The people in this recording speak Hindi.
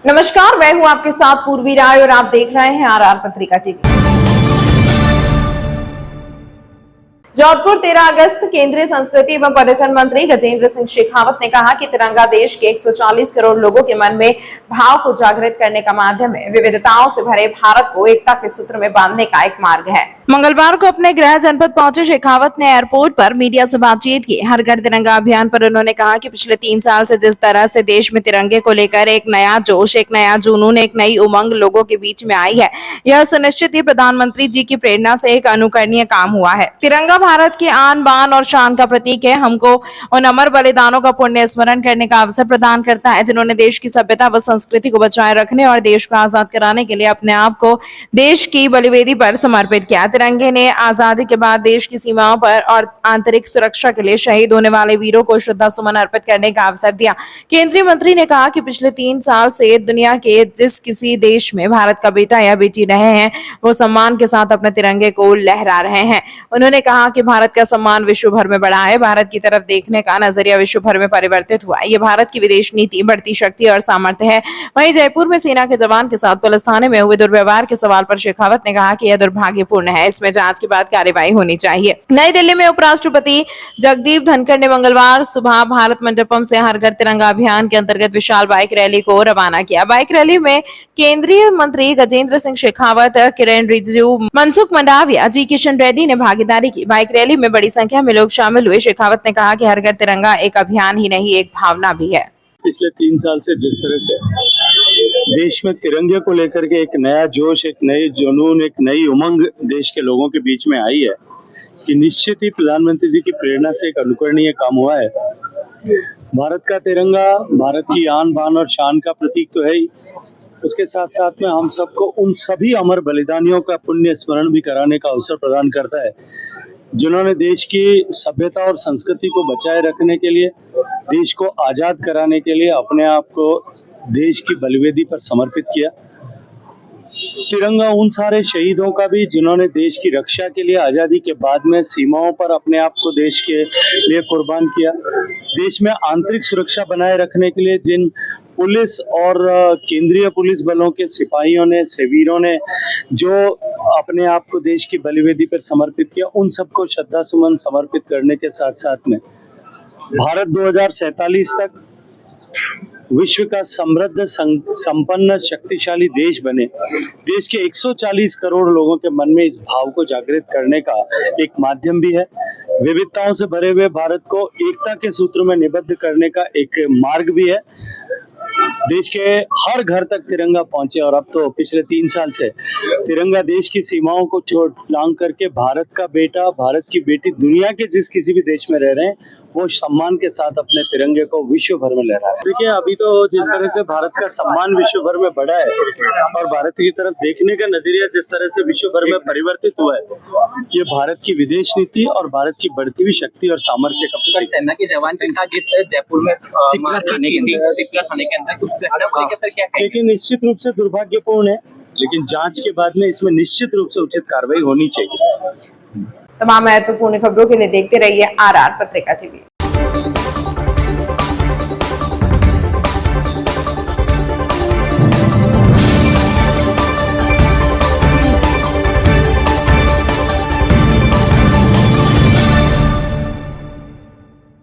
नमस्कार, मैं हूं आपके साथ पूर्वी राय और आप देख रहे हैं आर पत्रिका टीवी। जोधपुर 13 अगस्त। केंद्रीय संस्कृति एवं पर्यटन मंत्री गजेंद्र सिंह शेखावत ने कहा कि तिरंगा देश के 140 करोड़ लोगों के मन में भाव को जागृत करने का माध्यम है। विविधताओं से भरे भारत को एकता के सूत्र में बांधने का एक मार्ग है। मंगलवार को अपने गृह जनपद पहुंचे शेखावत ने एयरपोर्ट पर मीडिया से बातचीत की। हर घर तिरंगा अभियान पर उन्होंने कहा कि पिछले 3 साल से जिस तरह से देश में तिरंगे को लेकर एक नया जोश, एक नया जुनून, एक नई उमंग लोगों के बीच में आई है, यह सुनिश्चित ही प्रधानमंत्री जी की प्रेरणा से एक अनुकरणीय काम हुआ है। तिरंगा भारत की आन बान और शान का प्रतीक है। हमको उन अमर बलिदानों का पुण्य स्मरण करने का अवसर प्रदान करता है जिन्होंने देश की सभ्यता व संस्कृति को बचाए रखने और देश को आजाद कराने के लिए अपने आप को देश की बलिवेदी पर समर्पित किया। तिरंगे ने आजादी के बाद देश की सीमाओं पर और आंतरिक सुरक्षा के लिए शहीद होने वाले वीरों को श्रद्धा सुमन अर्पित करने का अवसर दिया। केंद्रीय मंत्री ने कहा कि पिछले 3 साल से दुनिया के जिस किसी देश में भारत का बेटा या बेटी रहे हैं, वो सम्मान के साथ अपने तिरंगे को लहरा रहे हैं। उन्होंने कहा कि भारत का सम्मान विश्व भर में बढ़ा है। भारत की तरफ देखने का नजरिया विश्व भर में परिवर्तित हुआ। ये भारत की विदेश नीति, बढ़ती शक्ति और सामर्थ्य है। वहीं जयपुर में सेना के जवान के साथ पुलिस थाने में हुए दुर्व्यवहार के सवाल पर शेखावत ने कहा कि यह दुर्भाग्यपूर्ण है, इसमें जांच के बाद कार्रवाई होनी चाहिए। नई दिल्ली में उपराष्ट्रपति जगदीप धनखड़ ने मंगलवार सुबह भारत मंडपम से हर घर तिरंगा अभियान के अंतर्गत विशाल बाइक रैली को रवाना किया। बाइक रैली में केंद्रीय मंत्री गजेंद्र सिंह शेखावत, किरेन रिजिजू, मनसुख मंडाविया, जी किशन रेड्डी ने भागीदारी की। बाइक रैली में बड़ी संख्या में लोग शामिल हुए। शेखावत ने कहा कि हर घर तिरंगा एक अभियान ही नहीं, एक भावना भी है। पिछले 3 साल से जिस तरह से देश में तिरंगे को लेकर के एक नया जोश, एक नई जुनून, एक नई उमंग देश के लोगों के बीच में आई है, कि निश्चित ही प्रधानमंत्री जी की प्रेरणा से एक अनुकरणीय काम हुआ है। भारत का तिरंगा भारत की आन बान और शान का प्रतीक तो है ही, उसके साथ साथ में हम सबको उन सभी अमर बलिदानियों का पुण्य स्मरण भी कराने का अवसर प्रदान करता है जिन्होंने देश की सभ्यता और संस्कृति को बचाए रखने के लिए, देश को आजाद कराने के लिए अपने आप को देश की बलिवेदी पर समर्पित किया। तिरंगा उन सारे शहीदों का भी जिन्होंने देश की रक्षा के लिए आजादी के बाद में सीमाओं पर अपने आप को देश के लिए कुर्बान किया। देश में आंतरिक सुरक्षा बनाए रखने के लिए जिन पुलिस और केंद्रीय पुलिस बलों के सिपाहियों ने, सेवीरों ने जो अपने आप को देश की बलिवेदी पर समर्पित किया, उन सबको श्रद्धा सुमन समर्पित करने के साथ साथ में भारत 2047 तक विश्व का समृद्ध, संपन्न, शक्तिशाली देश बने, देश के 140 करोड़ लोगों के मन में इस भाव को जागृत करने का एक माध्यम भी है। विविधताओं से भरे हुए भारत को एकता के सूत्र में निबद्ध करने का एक मार्ग भी है। देश के हर घर तक तिरंगा पहुंचे और अब तो पिछले 3 साल से तिरंगा देश की सीमाओं को छोड़ लांग करके भारत का बेटा, भारत की बेटी दुनिया के जिस किसी भी देश में रह रहे हैं, वो सम्मान के साथ अपने तिरंगे को विश्व भर में लहरा रहे हैं। देखिए, अभी तो जिस तरह से भारत का सम्मान विश्व भर में बढ़ा है और भारत की तरफ देखने का नजरिया जिस तरह से विश्व भर में परिवर्तित हुआ है, ये भारत की विदेश नीति और भारत की बढ़ती हुई शक्ति और सामर्थ्य का प्रतीक है। सेना के जवान के साथ जिस तरह जयपुर में थाने के अंदर उस घटना को लेकर सर क्या कहेंगे? लेकिन निश्चित रूप से दुर्भाग्यपूर्ण है, लेकिन जांच के बाद में इसमें निश्चित रूप से उचित कार्रवाई होनी चाहिए। तमाम महत्वपूर्ण खबरों के लिए देखते रहिए आर पत्रिका टीवी।